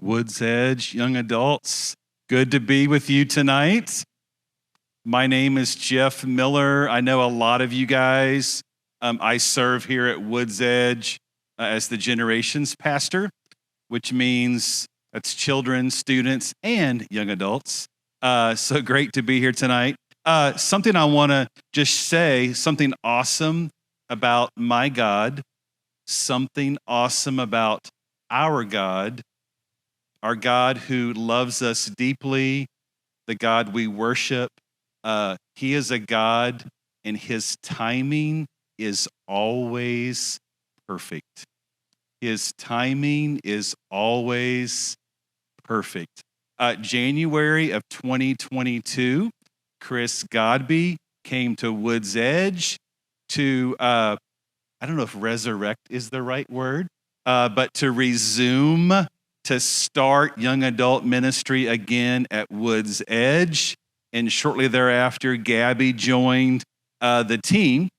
Woods Edge young adults. Good to be with you tonight. My name is Jeff Miller. I know a lot of you guys. I serve here at Woods Edge as the generations pastor, which means that's children, students, and young adults. So great to be here tonight. Something I want to just say, something awesome about my God, something awesome about our God who loves us deeply, the God we worship. He is a God, and his timing is always perfect. His timing is always perfect. January of 2022, Chris Godby came to Woods Edge to, I don't know if resurrect is the right word, but to resume, to start young adult ministry again at Woods Edge. And shortly thereafter, Gabby joined the team.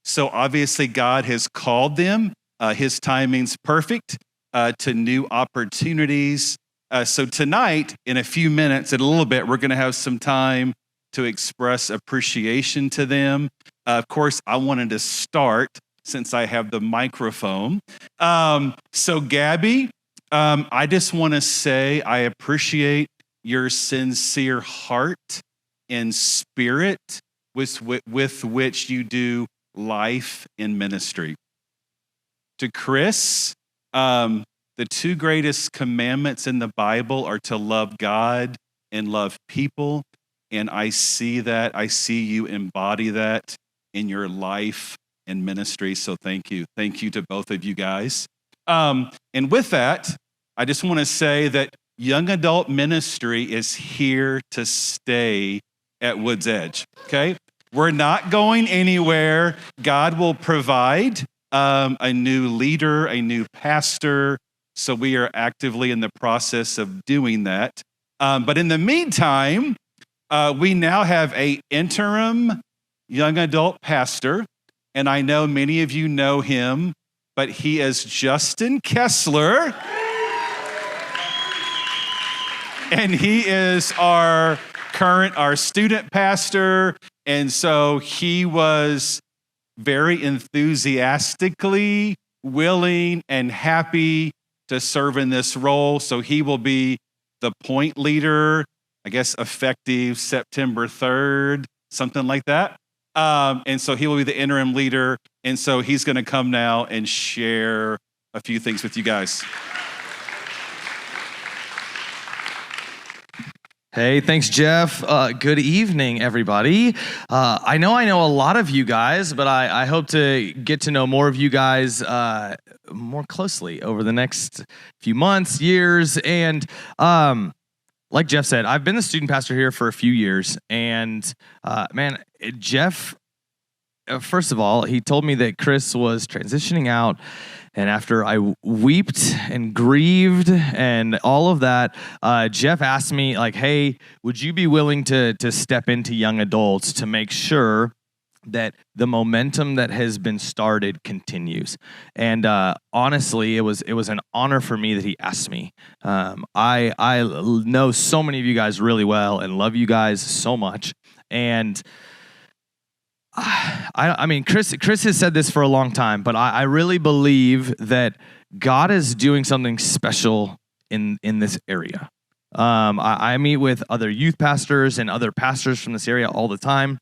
So obviously God has called them. His timing's perfect to new opportunities. So tonight, in a few minutes, in a little bit, we're going to have some time to express appreciation to them. Of course, I wanted to start since I have the microphone. So Gabby, I just want to say I appreciate your sincere heart and spirit with which you do life in ministry. To Chris, the two greatest commandments in the Bible are to love God and love people. And I see that. I see you embody that in your life and ministry. So thank you. Thank you to both of you guys. And with that, I just want to say that young adult ministry is here to stay at Woods Edge, okay? We're not going anywhere. God will provide a new leader, a new pastor, so we are actively in the process of doing that. But in the meantime, we now have an interim young adult pastor, and I know many of you know him, but he is Justin Kessler. And he is our student pastor. And so he was very enthusiastically willing and happy to serve in this role. So he will be the point leader, I guess, effective September 3rd, something like that. And so he will be the interim leader. And so he's going to come now and share a few things with you guys. Hey, thanks, Jeff. Good evening, everybody. I know a lot of you guys, but I hope to get to know more of you guys more closely over the next few months, years. And like Jeff said, I've been the student pastor here for a few years. And man, Jeff, first of all, he told me that Chris was transitioning out. And after I wept and grieved and all of that, Jeff asked me, like, hey, would you be willing to step into young adults to make sure that the momentum that has been started continues? And honestly, it was an honor for me that he asked me. I know so many of you guys really well and love you guys so much. And I mean, Chris has said this for a long time, but I really believe that God is doing something special in this area. I meet with other youth pastors and other pastors from this area all the time.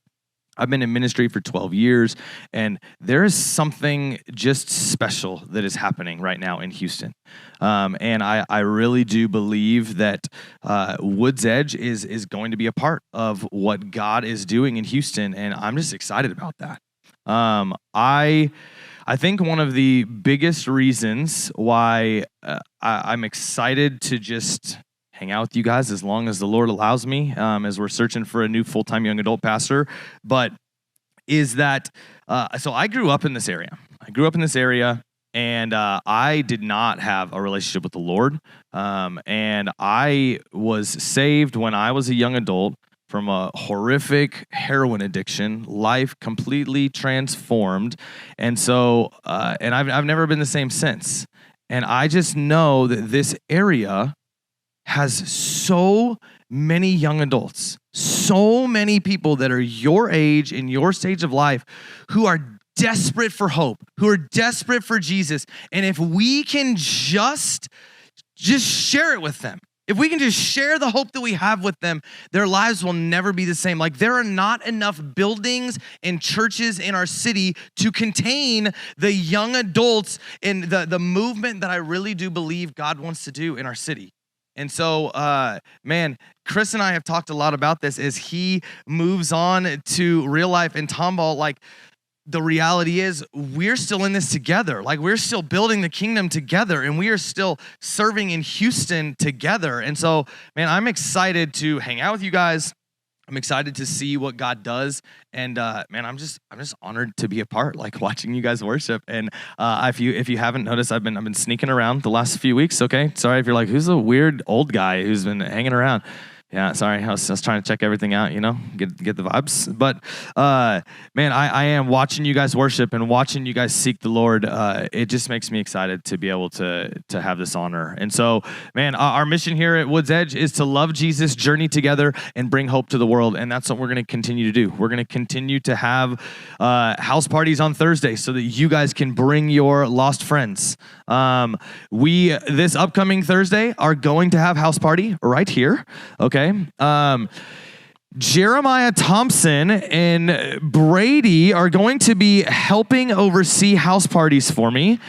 I've been in ministry for 12 years, and there is something just special that is happening right now in Houston. And I really do believe that Woods Edge is going to be a part of what God is doing in Houston, and I'm just excited about that. I think one of the biggest reasons why I'm excited to just hang out with you guys as long as the Lord allows me, as we're searching for a new full-time young adult pastor, but is that, so I grew up in this area. And I did not have a relationship with the Lord, and I was saved when I was a young adult from a horrific heroin addiction, life completely transformed, and so, and I've never been the same since. And I just know that this area has so many young adults, so many people that are your age in your stage of life who are desperate for hope, who are desperate for Jesus. And if we can just share it with them, if we can just share the hope that we have with them, their lives will never be the same. Like, there are not enough buildings and churches in our city to contain the young adults and the movement that I really do believe God wants to do in our city. And so, man, Chris and I have talked a lot about this as he moves on to real life in Tomball. Like, the reality is we're still in this together. Like, we're still building the kingdom together, and we are still serving in Houston together. And so, man, I'm excited to hang out with you guys. I'm excited to see what God does, and man, I'm just honored to be a part, like watching you guys worship. And if you haven't noticed, I've been sneaking around the last few weeks. Okay, sorry if you're like, who's a weird old guy who's been hanging around? Yeah, sorry, I was trying to check everything out, get the vibes. But man, I am watching you guys worship and watching you guys seek the Lord. It just makes me excited to be able to have this honor. And so, man, our mission here at Woods Edge is to love Jesus, journey together, and bring hope to the world. And that's what we're going to continue to do. We're going to continue to have house parties on Thursday so that you guys can bring your lost friends. We, this upcoming Thursday, are going to have house party right here. Okay. Jeremiah Thompson and Brady are going to be helping oversee house parties for me.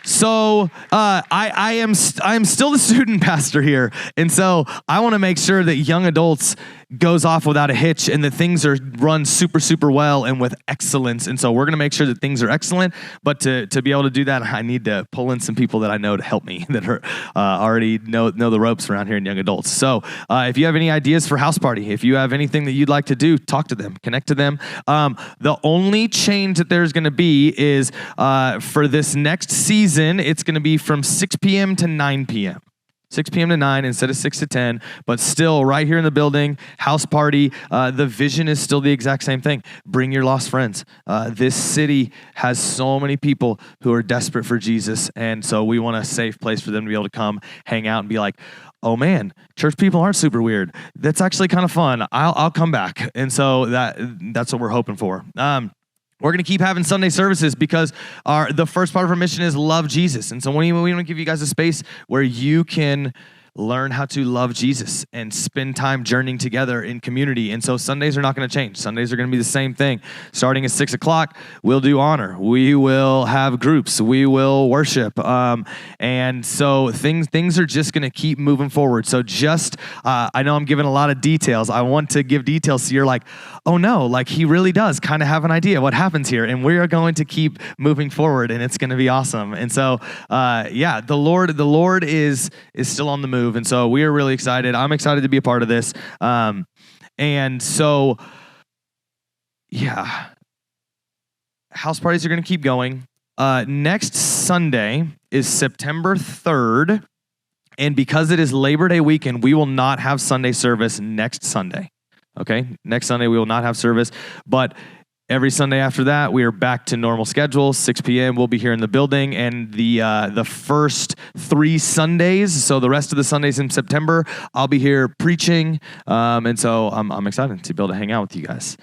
So I am still the student pastor here, and so I want to make sure that young adults goes off without a hitch and that things are run super, super well and with excellence. And so we're going to make sure that things are excellent, but to be able to do that, I need to pull in some people that I know to help me that are already know the ropes around here in young adults. So if you have any ideas for house party, if you have anything that you'd like to do, talk to them, connect to them. The only change that there's going to be is for this next season, it's going to be from 6 p.m. to 9 p.m. 6 p.m. to 9 instead of 6 to 10, but still right here in the building, house party. The vision is still the exact same thing. Bring your lost friends. This city has so many people who are desperate for Jesus, and so we want a safe place for them to be able to come, hang out, and be like, oh man, church people aren't super weird. That's actually kind of fun. I'll come back. And so that's what we're hoping for. We're going to keep having Sunday services because the first part of our mission is love Jesus. And so we want to give you guys a space where you can learn how to love Jesus and spend time journeying together in community. And so Sundays are not going to change. Sundays are going to be the same thing. Starting at 6 o'clock, we'll do honor. We will have groups. We will worship. And so things are just going to keep moving forward. So just, I know I'm giving a lot of details. I want to give details so you're like, oh no, like he really does kind of have an idea what happens here. And we are going to keep moving forward, and it's going to be awesome. And so, yeah, the Lord is still on the move. And so we are really excited. I'm excited to be a part of this. And so, yeah, house parties are going to keep going. Next Sunday is September 3rd. And because it is Labor Day weekend, we will not have Sunday service next Sunday. Okay? Next Sunday, we will not have service. But every Sunday after that, we are back to normal schedule. 6 p.m. We'll be here in the building, and the first 3 Sundays, so the rest of the Sundays in September, I'll be here preaching, and so I'm excited to be able to hang out with you guys.